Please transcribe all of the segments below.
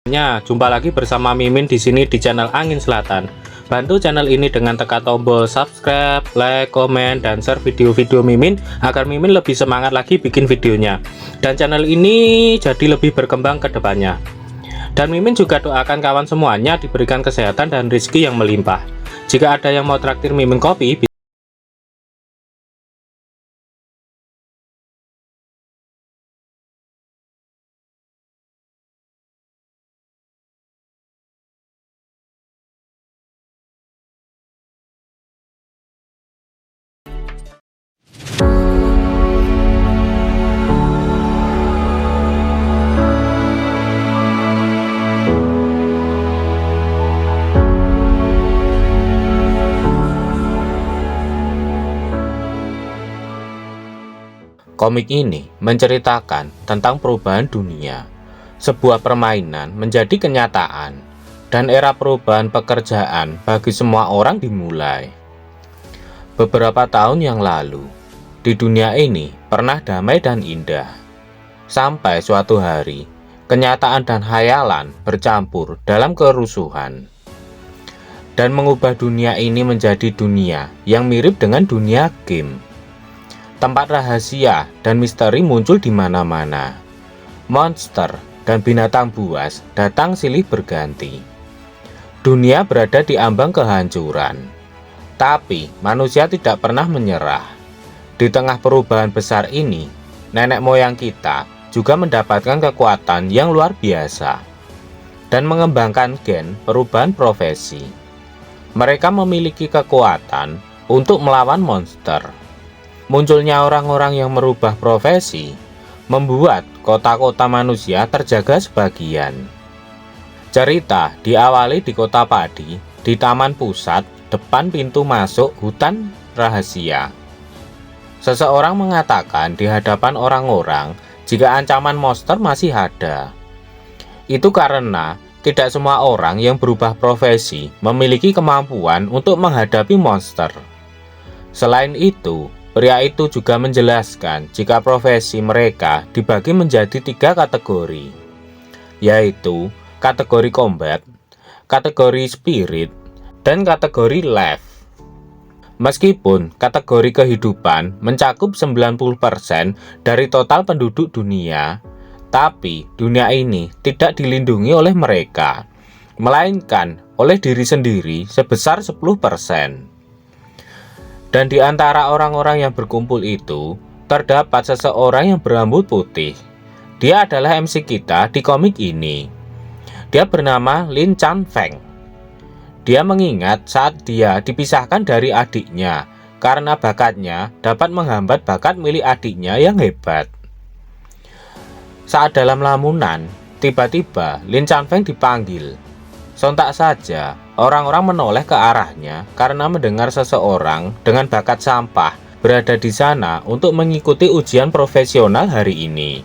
Jumpa lagi bersama Mimin di sini di channel Angin Selatan. Bantu channel ini dengan tekan tombol subscribe, like, komen, dan share video-video Mimin agar Mimin lebih semangat lagi bikin videonya. Dan channel ini jadi lebih berkembang ke depannya. Dan Mimin juga doakan kawan semuanya diberikan kesehatan dan rezeki yang melimpah. Jika ada yang mau traktir Mimin kopi, komik ini menceritakan tentang perubahan dunia, sebuah permainan menjadi kenyataan, dan era perubahan pekerjaan bagi semua orang dimulai. Beberapa tahun yang lalu, di dunia ini pernah damai dan indah. Sampai suatu hari, kenyataan dan khayalan bercampur dalam kerusuhan, dan mengubah dunia ini menjadi dunia yang mirip dengan dunia game. Tempat rahasia dan misteri muncul di mana-mana. Monster dan binatang buas datang silih berganti. Dunia berada di ambang kehancuran. Tapi manusia tidak pernah menyerah. Di tengah perubahan besar ini, nenek moyang kita juga mendapatkan kekuatan yang luar biasa dan mengembangkan gen perubahan profesi. Mereka memiliki kekuatan untuk melawan monster. Munculnya orang-orang yang merubah profesi membuat kota-kota manusia terjaga sebagian. Cerita diawali di kota padi, di taman pusat, depan pintu masuk hutan rahasia. Seseorang mengatakan di hadapan orang-orang jika ancaman monster masih ada. Itu karena tidak semua orang yang berubah profesi memiliki kemampuan untuk menghadapi monster. Selain itu, pria itu juga menjelaskan jika profesi mereka dibagi menjadi 3 kategori, yaitu kategori combat, kategori spirit, dan kategori life. Meskipun kategori kehidupan mencakup 90% dari total penduduk dunia, tapi dunia ini tidak dilindungi oleh mereka, melainkan oleh diri sendiri sebesar 10%. Dan di antara orang-orang yang berkumpul itu, terdapat seseorang yang berambut putih. Dia adalah MC kita di komik ini. Dia bernama Lin Chan Feng. Dia mengingat saat dia dipisahkan dari adiknya, karena bakatnya dapat menghambat bakat milik adiknya yang hebat. Saat dalam lamunan, tiba-tiba Lin Chan Feng dipanggil. Sontak saja, orang-orang menoleh ke arahnya karena mendengar seseorang dengan bakat sampah berada di sana untuk mengikuti ujian profesional hari ini.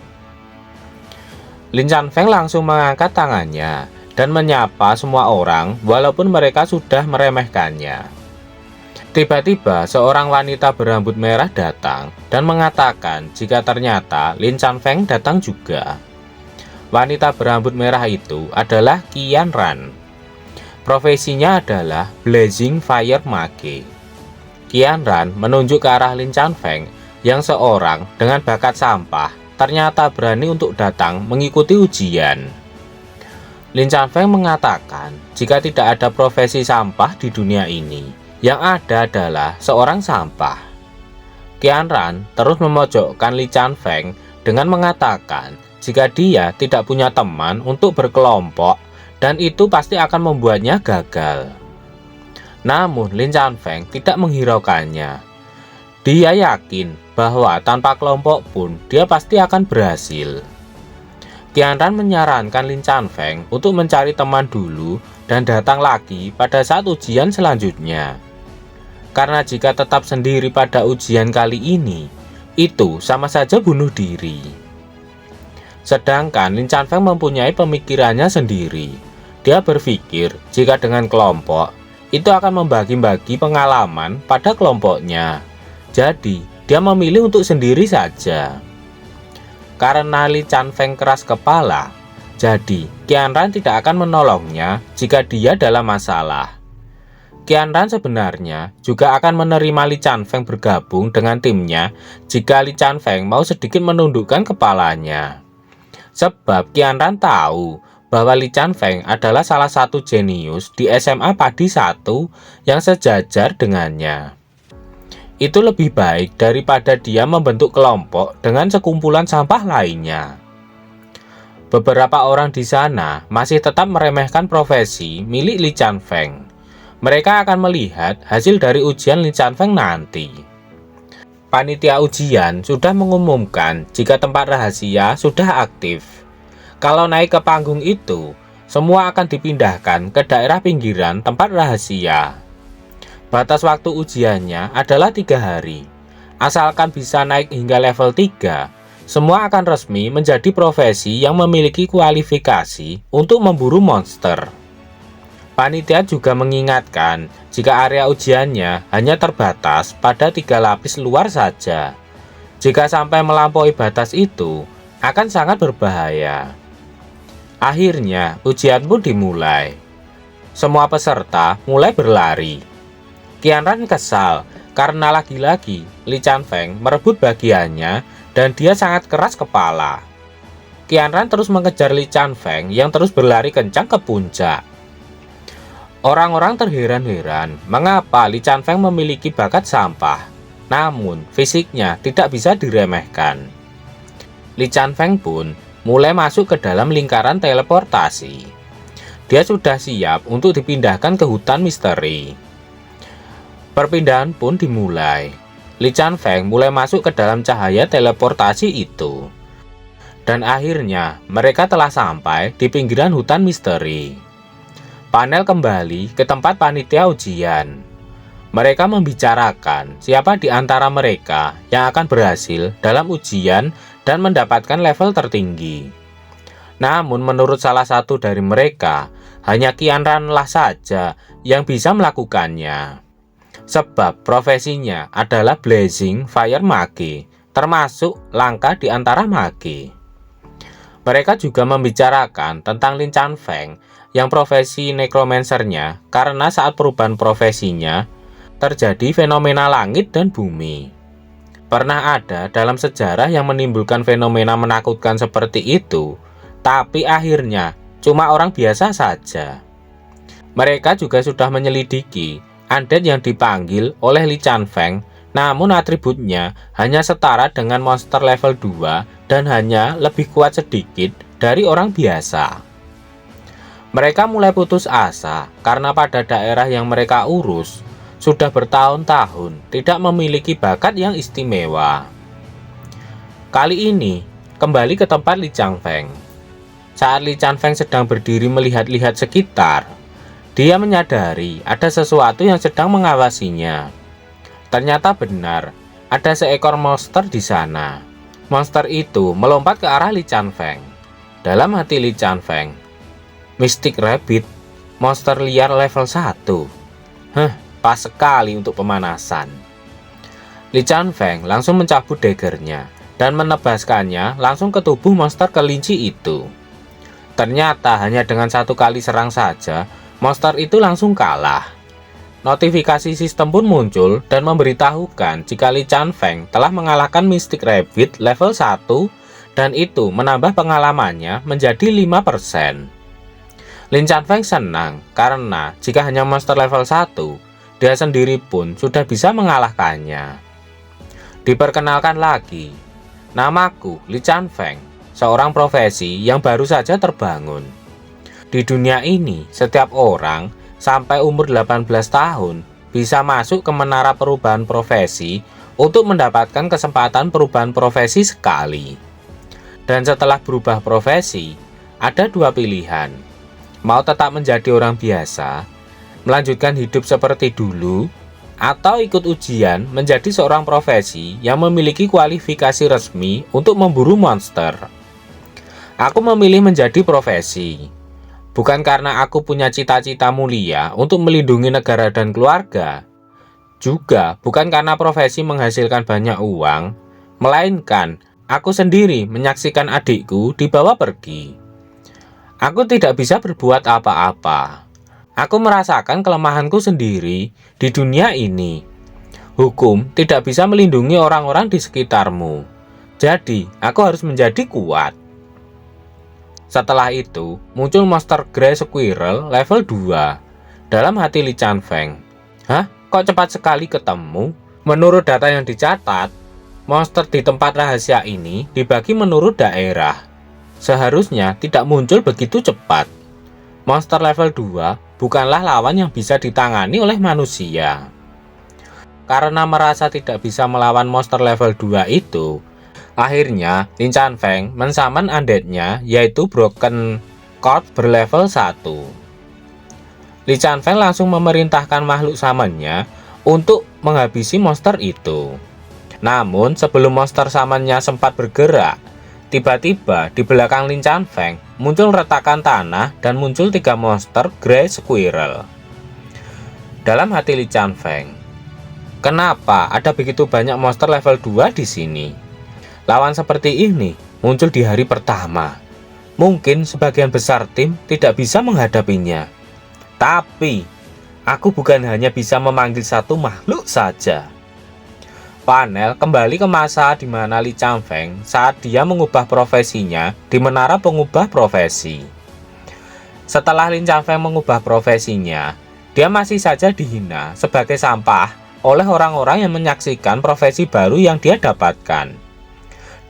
Lin Chan Feng langsung mengangkat tangannya dan menyapa semua orang walaupun mereka sudah meremehkannya. Tiba-tiba seorang wanita berambut merah datang dan mengatakan jika ternyata Lin Chan Feng datang juga. Wanita berambut merah itu adalah Qian Ran. Profesinya adalah Blazing Fire Mage. Qian Ran menunjuk ke arah Lin Chan Feng yang seorang dengan bakat sampah ternyata berani untuk datang mengikuti ujian. Lin Chan Feng mengatakan jika tidak ada profesi sampah di dunia ini, yang ada adalah seorang sampah. Qian Ran terus memojokkan Lin Chan Feng dengan mengatakan jika dia tidak punya teman untuk berkelompok, dan itu pasti akan membuatnya gagal. Namun Lin Chan Feng tidak menghiraukannya. Dia yakin bahwa tanpa kelompok pun dia pasti akan berhasil. Qian Ran menyarankan Lin Chan Feng untuk mencari teman dulu dan datang lagi pada saat ujian selanjutnya. Karena jika tetap sendiri pada ujian kali ini, itu sama saja bunuh diri. Sedangkan Lin Chan Feng mempunyai pemikirannya sendiri. Dia berpikir jika dengan kelompok, itu akan membagi-bagi pengalaman pada kelompoknya. Jadi, dia memilih untuk sendiri saja. Karena Lin Chan Feng keras kepala, Jadi, Qianran tidak akan menolongnya jika dia dalam masalah. Qianran sebenarnya juga akan menerima Li Chanfeng bergabung dengan timnya jika Li Chanfeng mau sedikit menundukkan kepalanya. Sebab Qianran tahu bahwa Li Chanfeng adalah salah satu jenius di SMA Padi 1 yang sejajar dengannya. Itu lebih baik daripada dia membentuk kelompok dengan sekumpulan sampah lainnya. Beberapa orang di sana masih tetap meremehkan profesi milik Li Chanfeng. Mereka akan melihat hasil dari ujian Li Chanfeng nanti. Panitia ujian sudah mengumumkan jika tempat rahasia sudah aktif. Kalau naik ke panggung itu, semua akan dipindahkan ke daerah pinggiran tempat rahasia. Batas waktu ujiannya adalah 3 hari. Asalkan bisa naik hingga level 3, semua akan resmi menjadi profesi yang memiliki kualifikasi untuk memburu monster. Panitia juga mengingatkan jika area ujiannya hanya terbatas pada 3 lapis luar saja. Jika sampai melampaui batas itu, akan sangat berbahaya. Akhirnya, ujian pun dimulai. Semua peserta mulai berlari. Qianran kesal karena lagi-lagi Li Chanfeng merebut bagiannya dan dia sangat keras kepala. Qianran terus mengejar Li Chanfeng yang terus berlari kencang ke puncak. Orang-orang terheran-heran mengapa Li Chanfeng memiliki bakat sampah, namun fisiknya tidak bisa diremehkan. Li Chanfeng pun mulai masuk ke dalam lingkaran teleportasi. Dia sudah siap untuk dipindahkan ke hutan misteri. Perpindahan pun dimulai. Li Chanfeng mulai masuk ke dalam cahaya teleportasi itu. Dan akhirnya mereka telah sampai di pinggiran hutan misteri. Panel kembali ke tempat panitia ujian. Mereka membicarakan siapa di antara mereka yang akan berhasil dalam ujian dan mendapatkan level tertinggi. Namun menurut salah satu dari mereka, hanya Qianran-lah saja yang bisa melakukannya. Sebab profesinya adalah Blazing Fire Mage, termasuk langka di antara mage. Mereka juga membicarakan tentang Li Chanfeng yang profesi necromancernya karena saat perubahan profesinya terjadi fenomena langit dan bumi. Pernah ada dalam sejarah yang menimbulkan fenomena menakutkan seperti itu, tapi akhirnya cuma orang biasa saja. Mereka juga sudah menyelidiki undead yang dipanggil oleh Li Chanfeng, namun atributnya hanya setara dengan monster level 2 dan hanya lebih kuat sedikit dari orang biasa. Mereka mulai putus asa karena pada daerah yang mereka urus sudah bertahun-tahun tidak memiliki bakat yang istimewa. Kali ini kembali ke tempat Li Chanfeng. Saat Li Chanfeng sedang berdiri melihat-lihat sekitar, dia menyadari ada sesuatu yang sedang mengawasinya. Ternyata benar, ada seekor monster di sana. Monster itu melompat ke arah Li Chanfeng. Dalam hati Li Chanfeng, Mystic Rabbit, monster liar level 1. Pas sekali untuk pemanasan. Li Chanfeng langsung mencabut daggernya dan menebaskannya langsung ke tubuh monster kelinci itu. Ternyata hanya dengan 1 kali serang saja, monster itu langsung kalah. Notifikasi sistem pun muncul dan memberitahukan jika Li Chanfeng telah mengalahkan Mystic Rabbit level 1 dan itu menambah pengalamannya menjadi 5%. Li Chanfeng senang karena jika hanya monster level 1, dia sendiri pun sudah bisa mengalahkannya. Diperkenalkan lagi, namaku Li Chanfeng, seorang profesi yang baru saja terbangun. Di dunia ini, setiap orang sampai umur 18 tahun bisa masuk ke menara perubahan profesi untuk mendapatkan kesempatan perubahan profesi sekali. Dan setelah berubah profesi, ada 2 pilihan. Mau tetap menjadi orang biasa, melanjutkan hidup seperti dulu, atau ikut ujian menjadi seorang profesi yang memiliki kualifikasi resmi untuk memburu monster. Aku memilih menjadi profesi, bukan karena aku punya cita-cita mulia untuk melindungi negara dan keluarga, juga bukan karena profesi menghasilkan banyak uang, melainkan aku sendiri menyaksikan adikku dibawa pergi. Aku tidak bisa berbuat apa-apa. Aku merasakan kelemahanku sendiri di dunia ini. Hukum tidak bisa melindungi orang-orang di sekitarmu. Jadi, aku harus menjadi kuat. Setelah itu, muncul monster Grey Squirrel level 2 dalam hati Li Chanfeng. Hah? Kok cepat sekali ketemu? Menurut data yang dicatat, monster di tempat rahasia ini dibagi menurut daerah. Seharusnya tidak muncul begitu cepat. Monster level 2 bukanlah lawan yang bisa ditangani oleh manusia. Karena merasa tidak bisa melawan monster level 2 itu, akhirnya Li Chanfeng mensummon undead-nya, yaitu Broken Cord berlevel 1. Li Chanfeng langsung memerintahkan makhluk summon-nya untuk menghabisi monster itu. Namun sebelum monster summon-nya sempat bergerak, tiba-tiba di belakang Li Chanfeng muncul retakan tanah dan muncul 3 monster Grey Squirrel. Dalam hati Li Chanfeng, kenapa ada begitu banyak monster level 2 di sini? Lawan seperti ini muncul di hari pertama. Mungkin sebagian besar tim tidak bisa menghadapinya. Tapi, aku bukan hanya bisa memanggil satu makhluk saja. Panel kembali ke masa di mana Li Chanfeng saat dia mengubah profesinya di menara pengubah profesi. Setelah Li Chanfeng mengubah profesinya, dia masih saja dihina sebagai sampah oleh orang-orang yang menyaksikan profesi baru yang dia dapatkan.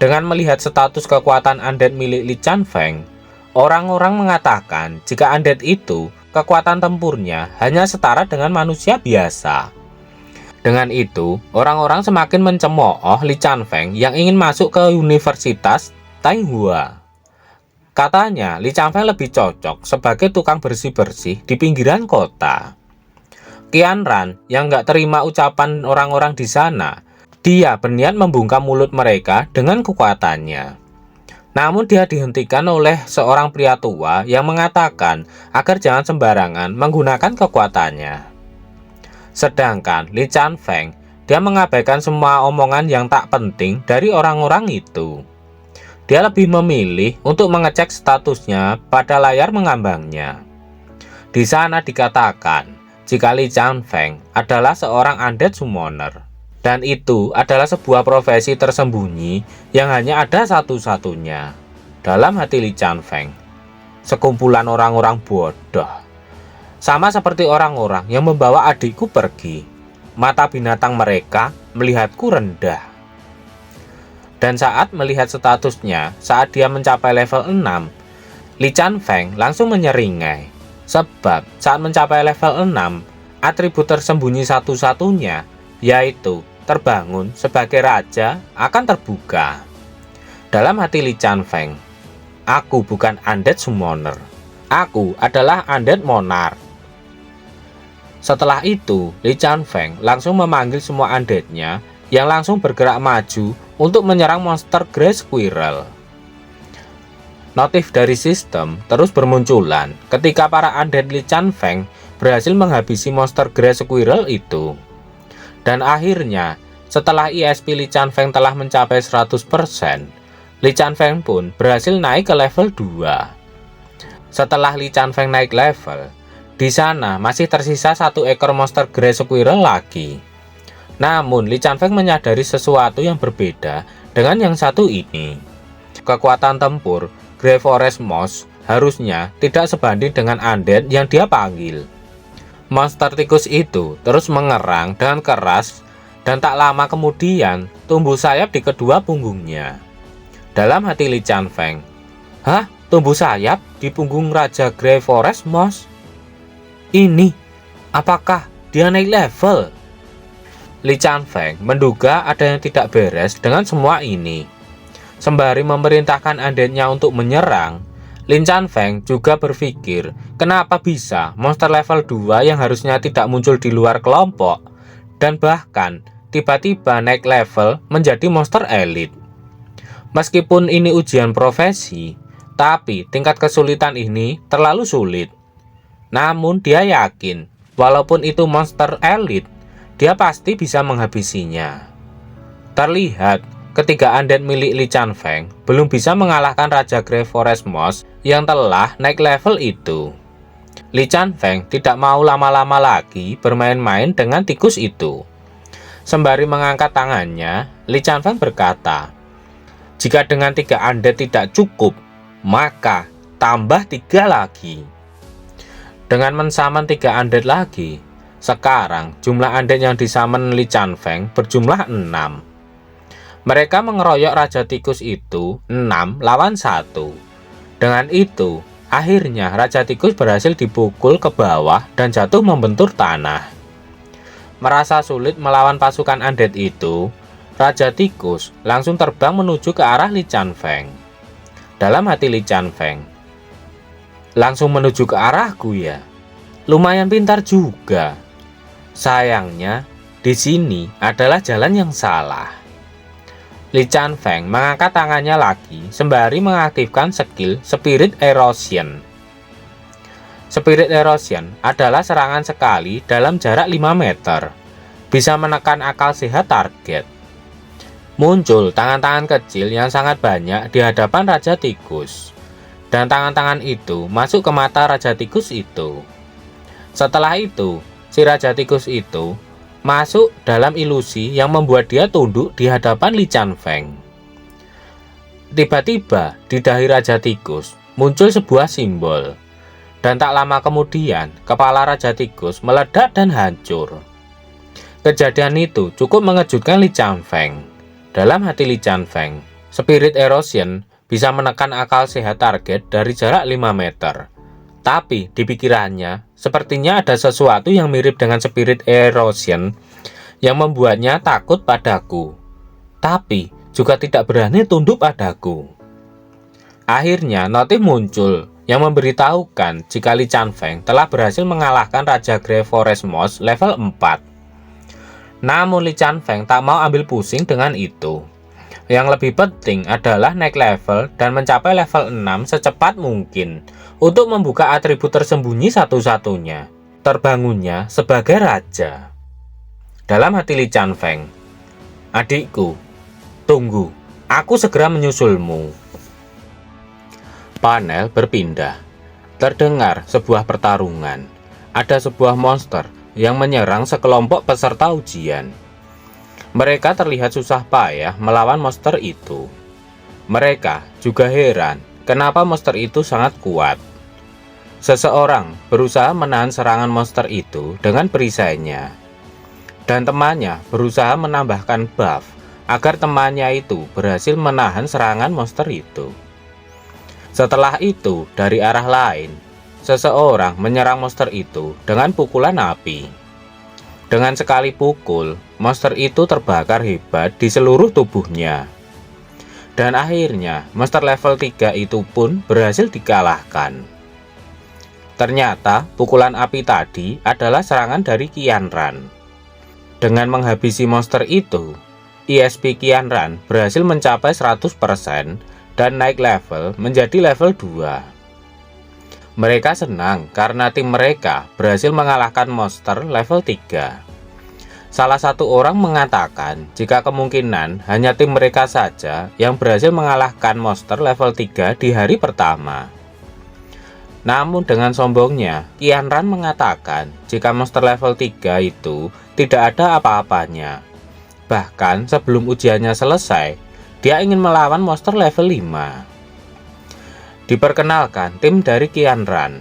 Dengan melihat status kekuatan undead milik Li Chanfeng, orang-orang mengatakan jika undead itu kekuatan tempurnya hanya setara dengan manusia biasa. Dengan itu, orang-orang semakin mencemooh Li Chanfeng yang ingin masuk ke Universitas Tsinghua. Katanya, Li Chanfeng lebih cocok sebagai tukang bersih-bersih di pinggiran kota. Qianran yang gak terima ucapan orang-orang di sana, dia berniat membungkam mulut mereka dengan kekuatannya. Namun dia dihentikan oleh seorang pria tua yang mengatakan agar jangan sembarangan menggunakan kekuatannya. Sedangkan Li Chanfeng, dia mengabaikan semua omongan yang tak penting dari orang-orang itu. Dia lebih memilih untuk mengecek statusnya pada layar mengambangnya. Di sana dikatakan jika Li Chanfeng adalah seorang undead summoner. Dan itu adalah sebuah profesi tersembunyi yang hanya ada satu-satunya. Dalam hati Li Chanfeng, sekumpulan orang-orang bodoh. Sama seperti orang-orang yang membawa adikku pergi. Mata binatang mereka melihatku rendah. Dan saat melihat statusnya, saat dia mencapai level 6, Li Chanfeng langsung menyeringai. Sebab saat mencapai level 6, atribut tersembunyi satu-satunya, yaitu terbangun sebagai raja, akan terbuka. Dalam hati Li Chanfeng, aku bukan undead summoner. Aku adalah undead monarch. Setelah itu, Li Chanfeng langsung memanggil semua undead-nya yang langsung bergerak maju untuk menyerang monster Grey Squirrel. Notif dari sistem terus bermunculan ketika para undead Li Chanfeng berhasil menghabisi monster Grey Squirrel itu. Dan akhirnya, setelah ISP Li Chanfeng telah mencapai 100%, Li Chanfeng pun berhasil naik ke level 2. Setelah Li Chanfeng naik level, di sana masih tersisa 1 ekor monster Grey Squirrel lagi. Namun, Li Chanfeng menyadari sesuatu yang berbeda dengan yang satu ini. Kekuatan tempur Grey Forest Moss harusnya tidak sebanding dengan undead yang dia panggil. Monster tikus itu terus mengerang dengan keras dan tak lama kemudian tumbuh sayap di kedua punggungnya. Dalam hati Li Chanfeng, hah? Tumbuh sayap di punggung Raja Grey Forest Moss? Ini, apakah dia naik level? Li Chanfeng menduga ada yang tidak beres dengan semua ini. Sembari memerintahkan undead-nya untuk menyerang, Li Chanfeng juga berpikir kenapa bisa monster level 2 yang harusnya tidak muncul di luar kelompok dan bahkan tiba-tiba naik level menjadi monster elite. Meskipun ini ujian profesi, tapi tingkat kesulitan ini terlalu sulit. Namun dia yakin walaupun itu monster elite, dia pasti bisa menghabisinya. Terlihat Ketiga undead milik Li Chanfeng belum bisa mengalahkan Raja Grey Forest Moss yang telah naik level itu. Li Chanfeng tidak mau lama-lama lagi bermain-main dengan tikus itu. Sembari mengangkat tangannya, Li Chanfeng berkata, "Jika dengan 3 undead tidak cukup, maka tambah 3 lagi." Dengan mensaman 3 undead lagi, sekarang jumlah undead yang disamen Li Chanfeng berjumlah 6. Mereka mengeroyok Raja Tikus itu 6 lawan 1. Dengan itu, akhirnya Raja Tikus berhasil dipukul ke bawah dan jatuh membentur tanah. Merasa sulit melawan pasukan undead itu, Raja Tikus langsung terbang menuju ke arah Li Chanfeng. Dalam hati Li Chanfeng, "Langsung menuju ke arahku ya? Lumayan pintar juga. Sayangnya, di sini adalah jalan yang salah." Li Chanfeng mengangkat tangannya lagi sembari mengaktifkan skill Spirit Erosion. Spirit Erosion adalah serangan sekali dalam jarak 5 meter, bisa menekan akal sehat target. Muncul tangan-tangan kecil yang sangat banyak di hadapan Raja Tikus, dan tangan-tangan itu masuk ke mata Raja Tikus itu. Setelah itu, si Raja Tikus itu masuk dalam ilusi yang membuat dia tunduk di hadapan Li Chanfeng. Tiba-tiba di dahi Raja Tikus muncul sebuah simbol, dan tak lama kemudian kepala Raja Tikus meledak dan hancur. Kejadian itu cukup mengejutkan Li Chanfeng. Dalam hati Li Chanfeng, Spirit Erosion bisa menekan akal sehat target dari jarak 5 meter. Tapi di pikirannya, sepertinya ada sesuatu yang mirip dengan Spirit Erosion yang membuatnya takut padaku, tapi juga tidak berani tunduk padaku. Akhirnya notif muncul yang memberitahukan jika Li Chanfeng telah berhasil mengalahkan Raja Grey Forest Moss level 4. Namun Li Chanfeng tak mau ambil pusing dengan itu. Yang lebih penting adalah naik level dan mencapai level 6 secepat mungkin untuk membuka atribut tersembunyi satu-satunya, terbangunnya sebagai raja. Dalam hati Li Chanfeng, "Adikku, tunggu, aku segera menyusulmu." Panel berpindah. Terdengar sebuah pertarungan. Ada sebuah monster yang menyerang sekelompok peserta ujian. Mereka terlihat susah payah melawan monster itu. Mereka juga heran kenapa monster itu sangat kuat. Seseorang berusaha menahan serangan monster itu dengan perisainya, dan temannya berusaha menambahkan buff agar temannya itu berhasil menahan serangan monster itu. Setelah itu, dari arah lain, seseorang menyerang monster itu dengan pukulan api. Dengan sekali pukul, monster itu terbakar hebat di seluruh tubuhnya. Dan akhirnya, monster level 3 itu pun berhasil dikalahkan. Ternyata, pukulan api tadi adalah serangan dari Qianran. Dengan menghabisi monster itu, ISP Qianran berhasil mencapai 100% dan naik level menjadi level 2. Mereka senang karena tim mereka berhasil mengalahkan monster level 3. Salah satu orang mengatakan jika kemungkinan hanya tim mereka saja yang berhasil mengalahkan monster level 3 di hari pertama. Namun dengan sombongnya, Qianran mengatakan jika monster level 3 itu tidak ada apa-apanya. Bahkan sebelum ujiannya selesai, dia ingin melawan monster level 5. Diperkenalkan tim dari Qianran.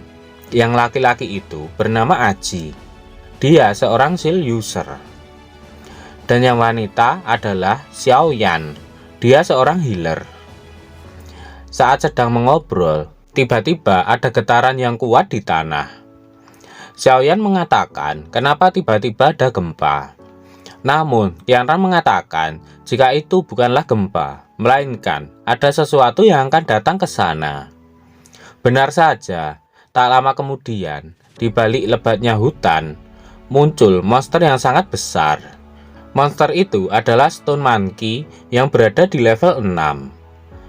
Yang laki-laki itu bernama Aji. Dia seorang shield user. Dan yang wanita adalah Xiao Yan. Dia seorang healer. Saat sedang mengobrol, tiba-tiba ada getaran yang kuat di tanah. Xiao Yan mengatakan kenapa tiba-tiba ada gempa. Namun Qianran mengatakan jika itu bukanlah gempa, melainkan ada sesuatu yang akan datang ke sana. Benar saja, tak lama kemudian, di balik lebatnya hutan, muncul monster yang sangat besar. Monster itu adalah Stone Monkey yang berada di level 6.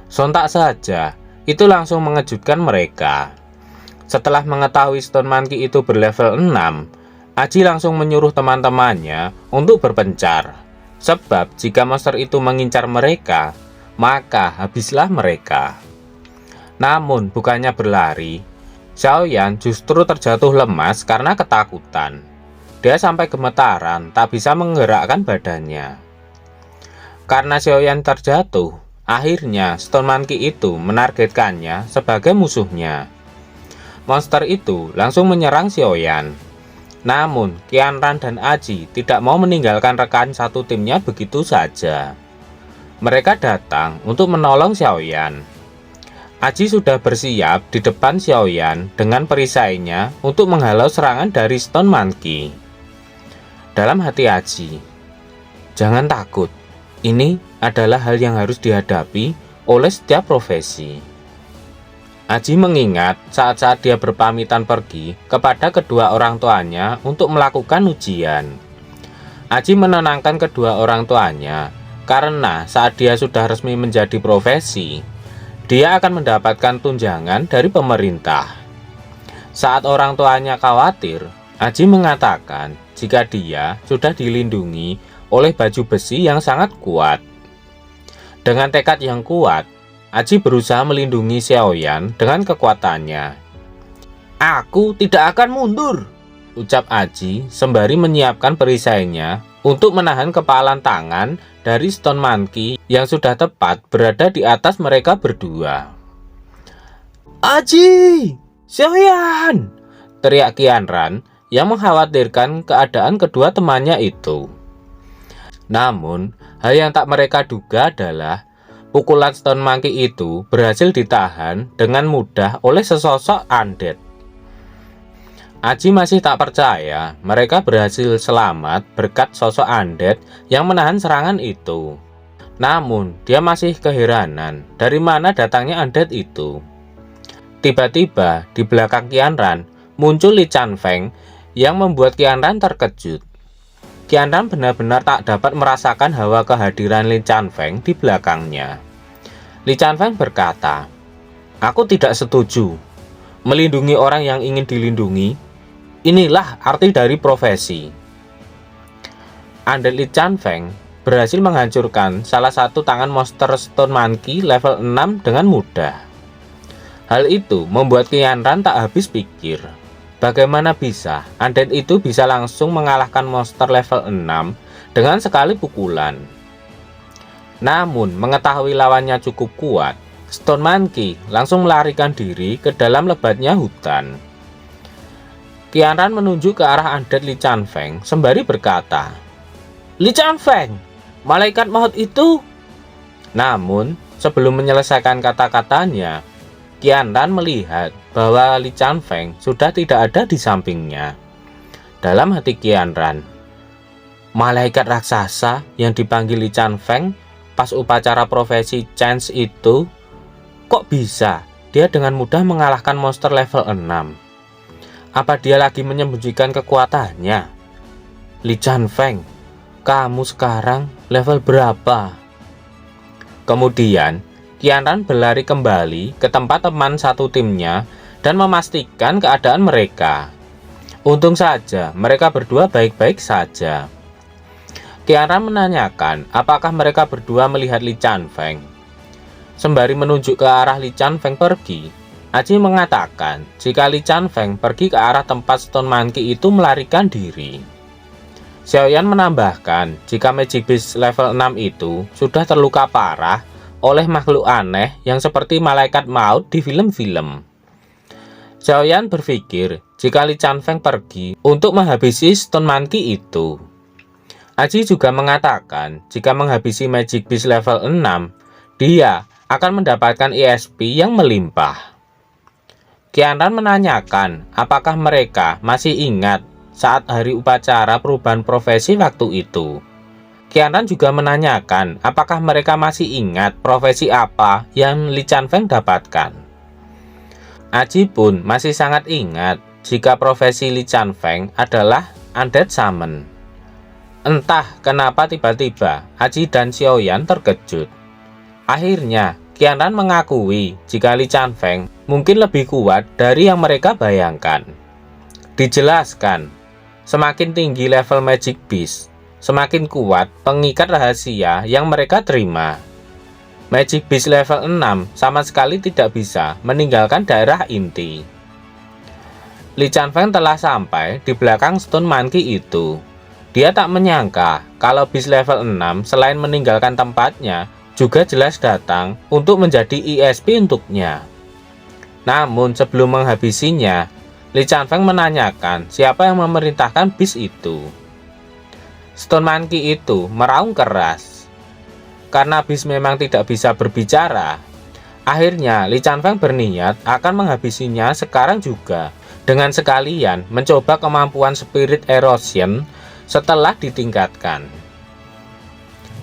Sontak saja, itu langsung mengejutkan mereka. Setelah mengetahui Stone Monkey itu berlevel 6, Aji langsung menyuruh teman-temannya untuk berpencar. Sebab jika monster itu mengincar mereka, maka habislah mereka. Namun bukannya berlari, Xiaoyan justru terjatuh lemas karena ketakutan. Dia sampai gemetaran, tak bisa menggerakkan badannya. Karena Xiaoyan terjatuh, akhirnya Stone Monkey itu menargetkannya sebagai musuhnya. Monster itu langsung menyerang Xiaoyan. Namun, Qianran dan Aji tidak mau meninggalkan rekan satu timnya begitu saja. Mereka datang untuk menolong Xiaoyan. Aji sudah bersiap di depan Xiaoyan dengan perisainya untuk menghalau serangan dari Stone Monkey. Dalam hati Aji, jangan takut, ini adalah hal yang harus dihadapi oleh setiap profesi. Aji mengingat saat-saat dia berpamitan pergi kepada kedua orang tuanya untuk melakukan ujian. Aji menenangkan kedua orang tuanya karena saat dia sudah resmi menjadi profesi, dia akan mendapatkan tunjangan dari pemerintah. Saat orang tuanya khawatir, Aji mengatakan jika dia sudah dilindungi oleh baju besi yang sangat kuat. Dengan tekad yang kuat, Aji berusaha melindungi Xiaoyan dengan kekuatannya. "Aku tidak akan mundur," ucap Aji sembari menyiapkan perisainya untuk menahan kepalan tangan dari Stone Monkey yang sudah tepat berada di atas mereka berdua. "Aji! Xiaoyan!" teriak Qianran yang mengkhawatirkan keadaan kedua temannya itu. Namun, hal yang tak mereka duga adalah pukulan Stone Monkey itu berhasil ditahan dengan mudah oleh sesosok undead. Aji masih tak percaya mereka berhasil selamat berkat sosok undead yang menahan serangan itu. Namun, dia masih keheranan dari mana datangnya undead itu. Tiba-tiba di belakang Qianran muncul Li Chanfeng yang membuat Qianran terkejut. Qianran benar-benar tak dapat merasakan hawa kehadiran Li Chanfeng di belakangnya. Li Chanfeng berkata, "Aku tidak setuju. Melindungi orang yang ingin dilindungi, inilah arti dari profesi." Undead Li Chanfeng berhasil menghancurkan salah satu tangan monster Stone Monkey level 6 dengan mudah. Hal itu membuat Qianran tak habis pikir. Bagaimana bisa undead itu bisa langsung mengalahkan monster level 6 dengan sekali pukulan. Namun mengetahui lawannya cukup kuat, Stone Monkey langsung melarikan diri ke dalam lebatnya hutan. Qianran menunjuk ke arah undead Li Chanfeng sembari berkata, "Li Chanfeng, malaikat maut itu." Namun sebelum menyelesaikan kata-katanya, Qianran melihat bahwa Li Chanfeng sudah tidak ada di sampingnya. Dalam hati Qianran, malaikat raksasa yang dipanggil Li Chanfeng pas upacara profesi Chance itu, kok bisa dia dengan mudah mengalahkan monster level 6? Apa dia lagi menyembunyikan kekuatannya? Li Chanfeng, kamu sekarang level berapa? Kemudian Qianran berlari kembali ke tempat teman satu timnya dan memastikan keadaan mereka. Untung saja mereka berdua baik-baik saja. Qianran menanyakan apakah mereka berdua melihat Li Chanfeng. Sembari menunjuk ke arah Li Chanfeng pergi, Aji mengatakan jika Li Chanfeng pergi ke arah tempat Stone Monkey itu melarikan diri. Xiaoyan menambahkan jika Magic Beast level 6 itu sudah terluka parah oleh makhluk aneh yang seperti malaikat maut di film-film. Xiaoyan berpikir jika Li Chanfeng pergi untuk menghabisi Stone Monkey itu. Aji juga mengatakan jika menghabisi Magic Beast level 6, dia akan mendapatkan EXP yang melimpah. Qianran menanyakan apakah mereka masih ingat saat hari upacara perubahan profesi waktu itu. Qianran juga menanyakan apakah mereka masih ingat profesi apa yang Li Chanfeng dapatkan. Aji pun masih sangat ingat jika profesi Li Chanfeng adalah Undead Summon. Entah kenapa tiba-tiba Aji dan Xiaoyan terkejut. Akhirnya Qianran mengakui jika Li Chanfeng mungkin lebih kuat dari yang mereka bayangkan. Dijelaskan, semakin tinggi level Magic Beast, semakin kuat pengikat rahasia yang mereka terima. Magic Beast level 6 sama sekali tidak bisa meninggalkan daerah inti. Li Chanfeng telah sampai di belakang Stone Monkey itu. Dia tak menyangka kalau Beast level 6 selain meninggalkan tempatnya, juga jelas datang untuk menjadi ESP untuknya. Namun sebelum menghabisinya, Li Chanfeng menanyakan siapa yang memerintahkan Beast itu. Stone Monkey itu meraung keras. Karena Beast memang tidak bisa berbicara, akhirnya Li Chanfeng berniat akan menghabisinya sekarang juga, dengan sekalian mencoba kemampuan Spirit Erosion setelah ditingkatkan.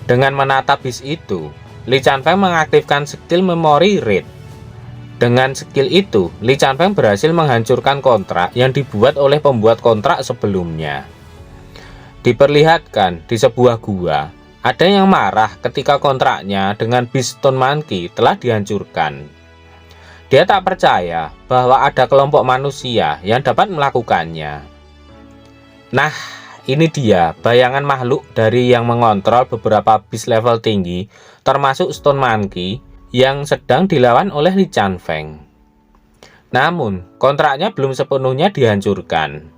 Dengan menatap Beast itu, Li Chanfeng mengaktifkan skill Memory Read. Dengan skill itu, Li Chanfeng berhasil menghancurkan kontrak yang dibuat oleh pembuat kontrak sebelumnya. Diperlihatkan di sebuah gua, ada yang marah ketika kontraknya dengan Beast Stone Monkey telah dihancurkan. Dia tak percaya bahwa ada kelompok manusia yang dapat melakukannya. Nah, ini dia bayangan makhluk dari yang mengontrol beberapa Beast level tinggi, termasuk Stone Monkey, yang sedang dilawan oleh Li Chanfeng. Namun, kontraknya belum sepenuhnya dihancurkan.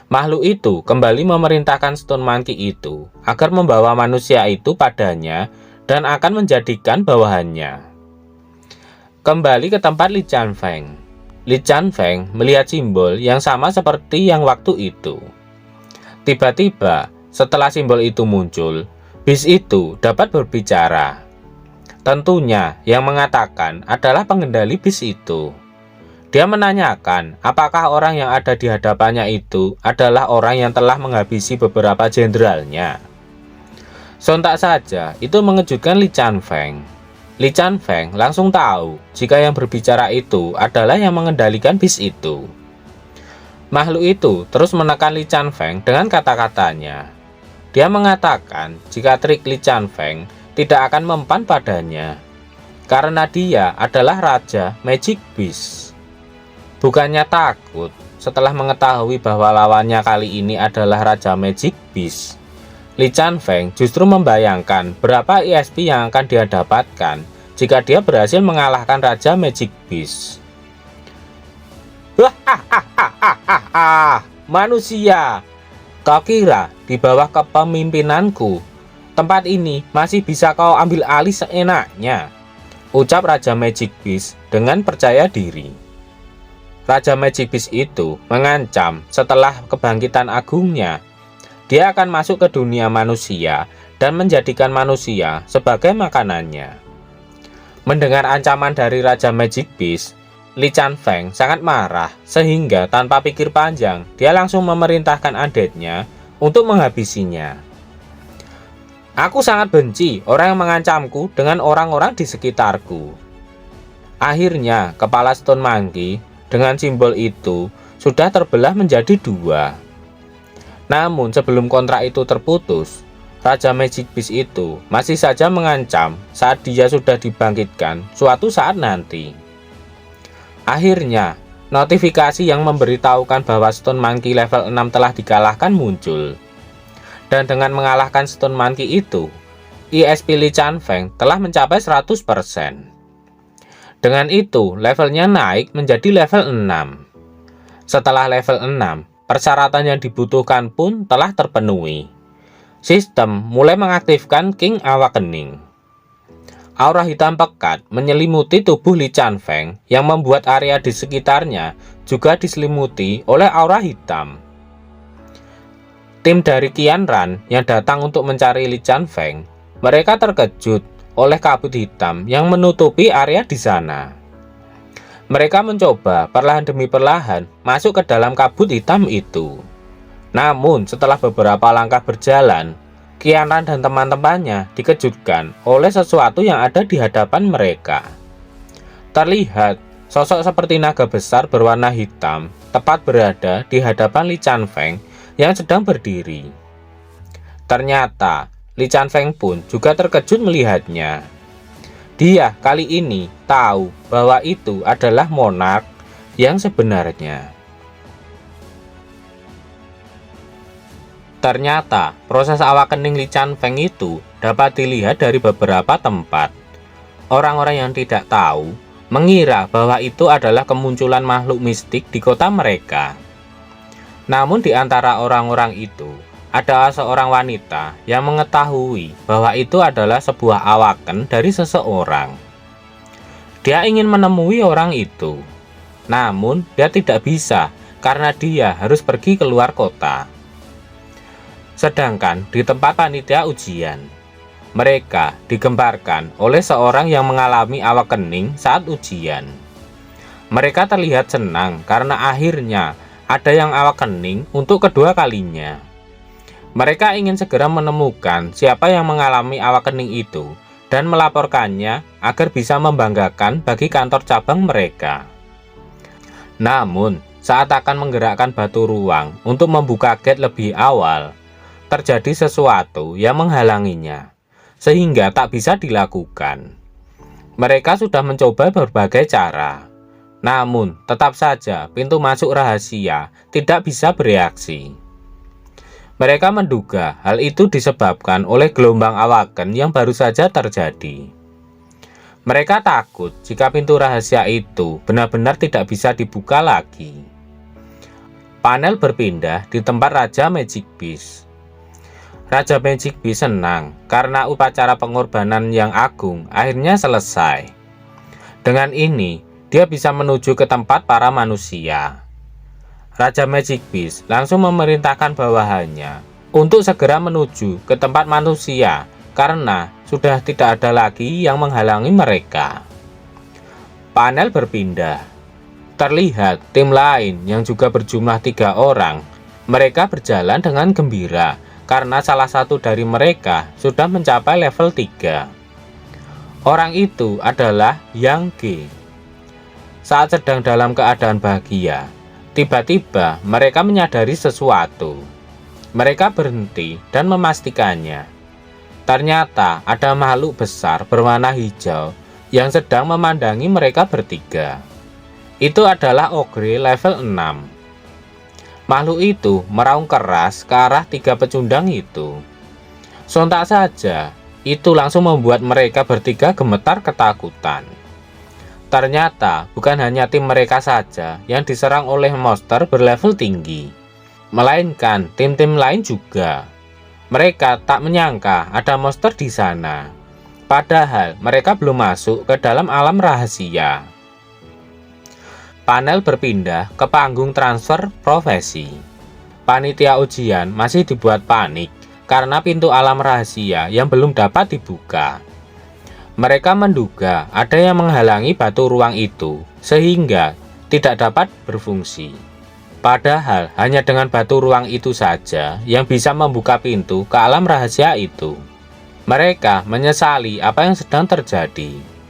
Makhluk itu kembali memerintahkan Stone Monkey itu agar membawa manusia itu padanya dan akan menjadikan bawahannya. Kembali ke tempat Li Chanfeng. Li Chanfeng melihat simbol yang sama seperti yang waktu itu. Tiba-tiba, setelah simbol itu muncul, Beast itu dapat berbicara. Tentunya yang mengatakan adalah pengendali Beast itu. Dia menanyakan apakah orang yang ada di hadapannya itu adalah orang yang telah menghabisi beberapa jenderalnya. Sontak saja itu mengejutkan Li Chanfeng. Li Chanfeng langsung tahu jika yang berbicara itu adalah yang mengendalikan Beast itu. Makhluk itu terus menekan Li Chanfeng dengan kata-katanya. Dia mengatakan jika trik Li Chanfeng tidak akan mempan padanya, karena dia adalah Raja Magic Beast. Bukannya takut setelah mengetahui bahwa lawannya kali ini adalah Raja Magic Beast, Li Chanfeng justru membayangkan berapa ESP yang akan dia dapatkan jika dia berhasil mengalahkan Raja Magic Beast. Hahaha, manusia, kau kira di bawah kepemimpinanku tempat ini masih bisa kau ambil alih seenaknya, ucap Raja Magic Beast dengan percaya diri. Raja Magic Beast itu mengancam setelah kebangkitan agungnya, dia akan masuk ke dunia manusia dan menjadikan manusia sebagai makanannya. Mendengar ancaman dari Raja Magic Beast, Li Chanfeng sangat marah sehingga tanpa pikir panjang dia langsung memerintahkan adiknya untuk menghabisinya. Aku sangat benci orang yang mengancamku dengan orang-orang di sekitarku. Akhirnya kepala Stone Monkey dengan simbol itu sudah terbelah menjadi dua. Namun sebelum kontrak itu terputus, Raja Magic Beast itu masih saja mengancam saat dia sudah dibangkitkan suatu saat nanti. Akhirnya, notifikasi yang memberitahukan bahwa Stone Monkey level 6 telah dikalahkan muncul. Dan dengan mengalahkan Stone Monkey itu, ESP Li Chanfeng telah mencapai 100%. Dengan itu, levelnya naik menjadi level 6. Setelah level 6, persyaratan yang dibutuhkan pun telah terpenuhi. Sistem mulai mengaktifkan King Awakening. Aura hitam pekat menyelimuti tubuh Li Chanfeng yang membuat area di sekitarnya juga diselimuti oleh aura hitam. Tim dari Qianran yang datang untuk mencari Li Chanfeng, mereka terkejut oleh kabut hitam yang menutupi area di sana. Mereka mencoba perlahan demi perlahan masuk ke dalam kabut hitam itu. Namun setelah beberapa langkah berjalan, Qianran dan teman-temannya dikejutkan oleh sesuatu yang ada di hadapan mereka. Terlihat sosok seperti naga besar berwarna hitam tepat berada di hadapan Li Chanfeng yang sedang berdiri. Ternyata Li Chanfeng pun juga terkejut melihatnya. Dia kali ini tahu bahwa itu adalah monark yang sebenarnya. Ternyata proses awakening Li Chanfeng itu dapat dilihat dari beberapa tempat. Orang-orang yang tidak tahu mengira bahwa itu adalah kemunculan makhluk mistik di kota mereka. Namun di antara orang-orang itu ada seorang wanita yang mengetahui bahwa itu adalah sebuah awaken dari seseorang. Dia ingin menemui orang itu, namun dia tidak bisa karena dia harus pergi keluar kota. Sedangkan di tempat panitia ujian, mereka digembarkan oleh seorang yang mengalami awakening saat ujian. Mereka terlihat senang karena akhirnya ada yang awakening untuk kedua kalinya. Mereka ingin segera menemukan siapa yang mengalami awakening itu dan melaporkannya agar bisa membanggakan bagi kantor cabang mereka. Namun, saat akan menggerakkan batu ruang untuk membuka gate lebih awal, terjadi sesuatu yang menghalanginya, sehingga tak bisa dilakukan. Mereka sudah mencoba berbagai cara, namun tetap saja pintu masuk rahasia tidak bisa bereaksi. Mereka menduga hal itu disebabkan oleh gelombang awaken yang baru saja terjadi. Mereka takut jika pintu rahasia itu benar-benar tidak bisa dibuka lagi. Panel berpindah di tempat Raja Magic Beast. Raja Magic Beast senang karena upacara pengorbanan yang agung akhirnya selesai. Dengan ini, dia bisa menuju ke tempat para manusia. Raja Magic Beast langsung memerintahkan bawahannya untuk segera menuju ke tempat manusia karena sudah tidak ada lagi yang menghalangi mereka. Panel berpindah. Terlihat tim lain yang juga berjumlah 3 orang. Mereka berjalan dengan gembira karena salah satu dari mereka sudah mencapai level 3. Orang itu adalah Yang Ge. Saat sedang dalam keadaan bahagia, tiba-tiba mereka menyadari sesuatu. Mereka berhenti dan memastikannya. Ternyata ada makhluk besar berwarna hijau yang sedang memandangi mereka bertiga. Itu adalah ogre level 6. Makhluk itu meraung keras ke arah 3 pecundang itu. Sontak saja, itu langsung membuat mereka bertiga gemetar ketakutan. Ternyata bukan hanya tim mereka saja yang diserang oleh monster berlevel tinggi, melainkan tim-tim lain juga. Mereka tak menyangka ada monster di sana, padahal mereka belum masuk ke dalam alam rahasia. Panel berpindah ke panggung transfer profesi. Panitia ujian masih dibuat panik karena pintu alam rahasia yang belum dapat dibuka. Mereka menduga ada yang menghalangi batu ruang itu sehingga tidak dapat berfungsi. Padahal hanya dengan batu ruang itu saja yang bisa membuka pintu ke alam rahasia itu. Mereka menyesali apa yang sedang terjadi.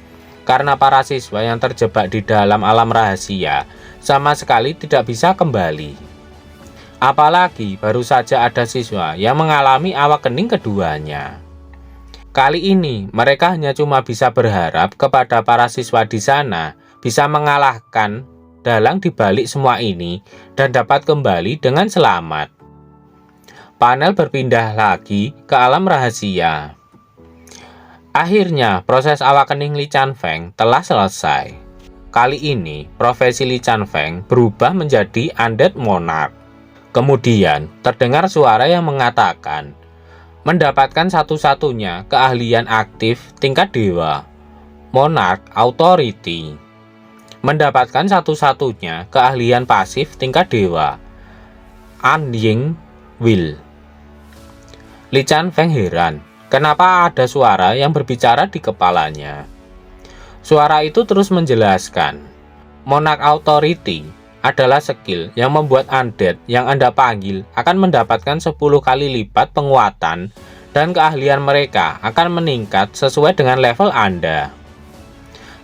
Karena para siswa yang terjebak di dalam alam rahasia sama sekali tidak bisa kembali. Apalagi baru saja ada siswa yang mengalami awakening keduanya. Kali ini mereka hanya cuma bisa berharap kepada para siswa di sana bisa mengalahkan dalang di balik semua ini dan dapat kembali dengan selamat. Panel berpindah lagi ke alam rahasia. Akhirnya proses awakening Li Chanfeng telah selesai. Kali ini profesi Li Chanfeng berubah menjadi Undead Monarch. Kemudian terdengar suara yang mengatakan mendapatkan satu-satunya keahlian aktif tingkat dewa, Monarch Authority. Mendapatkan satu-satunya keahlian pasif tingkat dewa, Anying Will. Li Chanfeng heran, kenapa ada suara yang berbicara di kepalanya. Suara itu terus menjelaskan, Monarch Authority adalah skill yang membuat undead yang Anda panggil akan mendapatkan 10 kali lipat penguatan dan keahlian mereka akan meningkat sesuai dengan level Anda.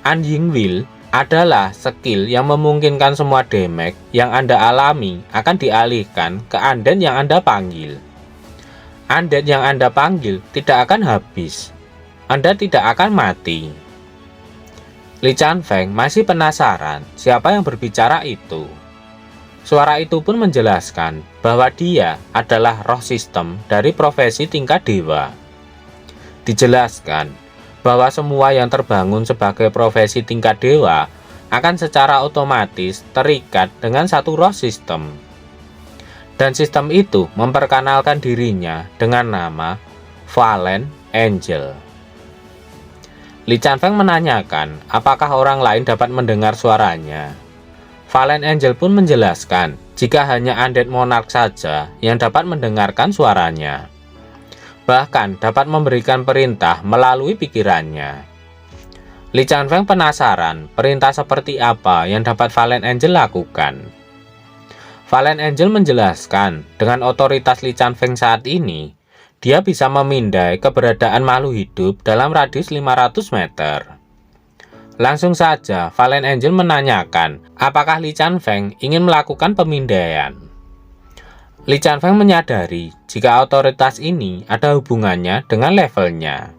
Anying Will adalah skill yang memungkinkan semua damage yang Anda alami akan dialihkan ke undead yang Anda panggil. Undead yang Anda panggil tidak akan habis. Anda tidak akan mati. Li Chanfeng masih penasaran siapa yang berbicara itu. Suara itu pun menjelaskan bahwa dia adalah roh sistem dari profesi tingkat dewa. Dijelaskan bahwa semua yang terbangun sebagai profesi tingkat dewa akan secara otomatis terikat dengan satu roh sistem. Dan sistem itu memperkenalkan dirinya dengan nama Fallen Angel. Li Chanfeng menanyakan apakah orang lain dapat mendengar suaranya. Fallen Angel pun menjelaskan jika hanya Undead Monarch saja yang dapat mendengarkan suaranya. Bahkan dapat memberikan perintah melalui pikirannya. Li Chanfeng penasaran perintah seperti apa yang dapat Fallen Angel lakukan. Fallen Angel menjelaskan dengan otoritas Li Chanfeng saat ini, dia bisa memindai keberadaan makhluk hidup dalam radius 500 meter. Langsung saja Fallen Angel menanyakan apakah Li Chanfeng ingin melakukan pemindaian. Li Chanfeng menyadari jika otoritas ini ada hubungannya dengan levelnya.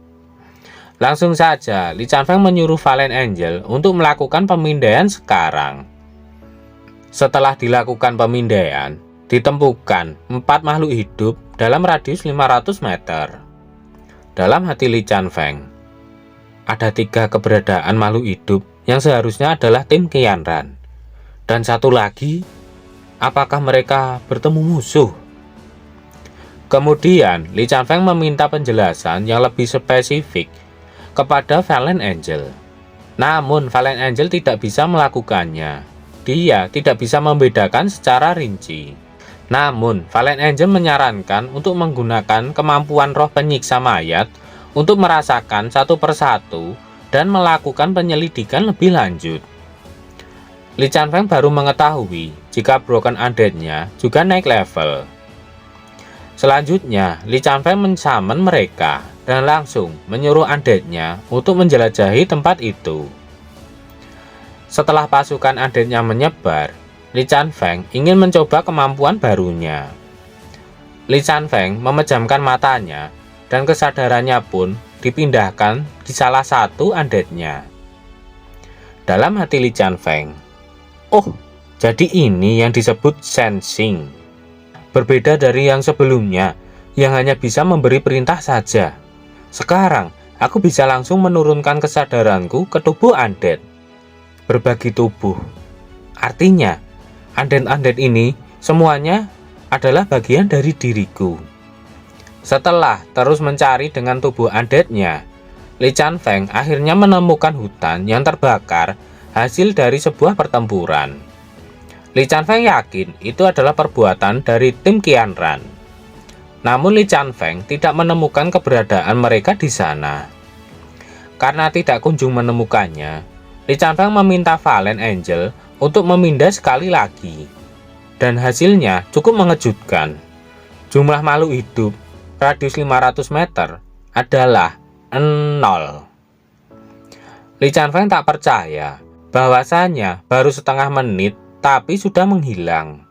Langsung saja Li Chanfeng menyuruh Fallen Angel untuk melakukan pemindaian sekarang. Setelah dilakukan pemindaian, ditemukan 4 makhluk hidup dalam radius 500 meter. Dalam hati Li Chanfeng, ada 3 keberadaan makhluk hidup yang seharusnya adalah tim Qianran. Dan satu lagi, apakah mereka bertemu musuh? Kemudian, Li Chanfeng meminta penjelasan yang lebih spesifik kepada Fallen Angel. Namun, Fallen Angel tidak bisa melakukannya. Dia tidak bisa membedakan secara rinci. Namun, Fallen Angel menyarankan untuk menggunakan kemampuan roh penyiksa mayat untuk merasakan satu persatu dan melakukan penyelidikan lebih lanjut. Li Chanfeng baru mengetahui jika Broken Undead-nya juga naik level. Selanjutnya, Li Chanfeng men-summon mereka dan langsung menyuruh undead-nya untuk menjelajahi tempat itu. Setelah pasukan undead-nya menyebar, Li Chanfeng ingin mencoba kemampuan barunya. Li Chanfeng memejamkan matanya dan kesadarannya pun dipindahkan di salah satu undead-nya. Dalam hati Li Chanfeng, oh, jadi ini yang disebut sensing. Berbeda dari yang sebelumnya, yang hanya bisa memberi perintah saja. Sekarang, aku bisa langsung menurunkan kesadaranku ke tubuh undead. Berbagi tubuh. Artinya, undead-undead ini semuanya adalah bagian dari diriku. Setelah terus mencari dengan tubuh undead-nya, Li Chanfeng akhirnya menemukan hutan yang terbakar hasil dari sebuah pertempuran. Li Chanfeng yakin itu adalah perbuatan dari tim Qianran. Namun Li Chanfeng tidak menemukan keberadaan mereka di sana. Karena tidak kunjung menemukannya, Li Chanfeng meminta Fallen Angel untuk memindah sekali lagi. Dan hasilnya cukup mengejutkan. Jumlah makhluk hidup radius 500 meter adalah 0. Li Chanfeng tak percaya bahwasanya baru setengah menit tapi sudah menghilang.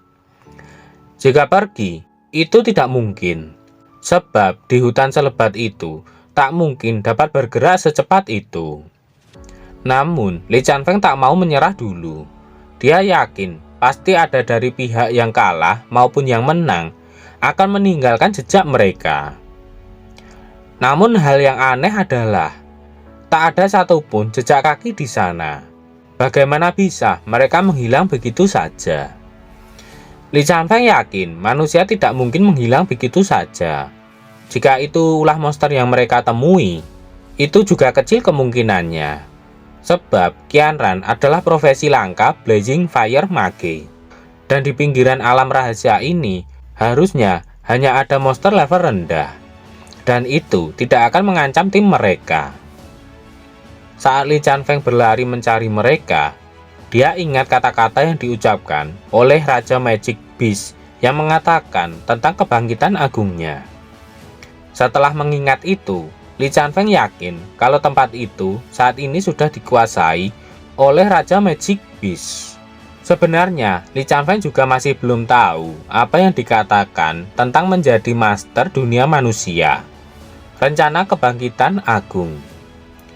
Jika pergi, itu tidak mungkin. Sebab di hutan selebat itu tak mungkin dapat bergerak secepat itu. Namun, Li Chanfeng tak mau menyerah dulu. Dia yakin pasti ada dari pihak yang kalah maupun yang menang akan meninggalkan jejak mereka. Namun hal yang aneh adalah tak ada satupun jejak kaki di sana. Bagaimana bisa mereka menghilang begitu saja? Li Chanfeng yakin manusia tidak mungkin menghilang begitu saja. Jika itu ulah monster yang mereka temui, itu juga kecil kemungkinannya. Sebab Qianran adalah profesi langka Blazing Fire Mage. Dan di pinggiran alam rahasia ini harusnya hanya ada monster level rendah. Dan itu tidak akan mengancam tim mereka. Saat Li Chanfeng berlari mencari mereka, dia ingat kata-kata yang diucapkan oleh Raja Magic Beast yang mengatakan tentang kebangkitan agungnya. Setelah mengingat itu, Li Chanfeng yakin kalau tempat itu saat ini sudah dikuasai oleh Raja Magic Beast. Sebenarnya, Li Chanfeng juga masih belum tahu apa yang dikatakan tentang menjadi master dunia manusia. Rencana kebangkitan agung.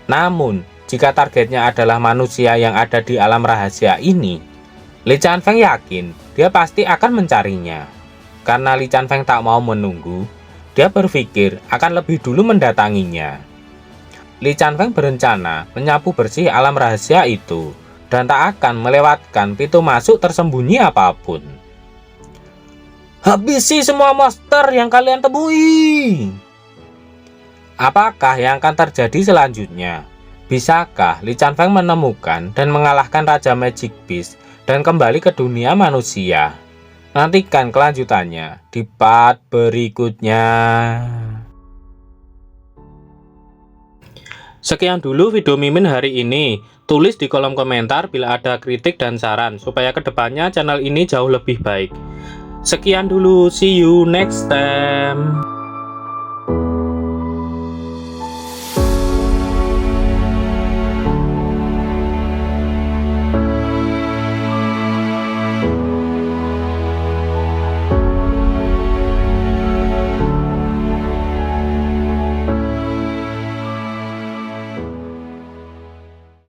Namun, jika targetnya adalah manusia yang ada di alam rahasia ini, Li Chanfeng yakin dia pasti akan mencarinya. Karena Li Chanfeng tak mau menunggu, dia berpikir akan lebih dulu mendatanginya. Li Chanfeng berencana menyapu bersih alam rahasia itu dan tak akan melewatkan pintu masuk tersembunyi apapun. Habisi semua monster yang kalian temui. Apakah yang akan terjadi selanjutnya? Bisakah Li Chanfeng menemukan dan mengalahkan Raja Magic Beast dan kembali ke dunia manusia? Nantikan kelanjutannya di part berikutnya. Sekian dulu video Mimin hari ini. Tulis di kolom komentar bila ada kritik dan saran supaya kedepannya channel ini jauh lebih baik. Sekian dulu, see you next time.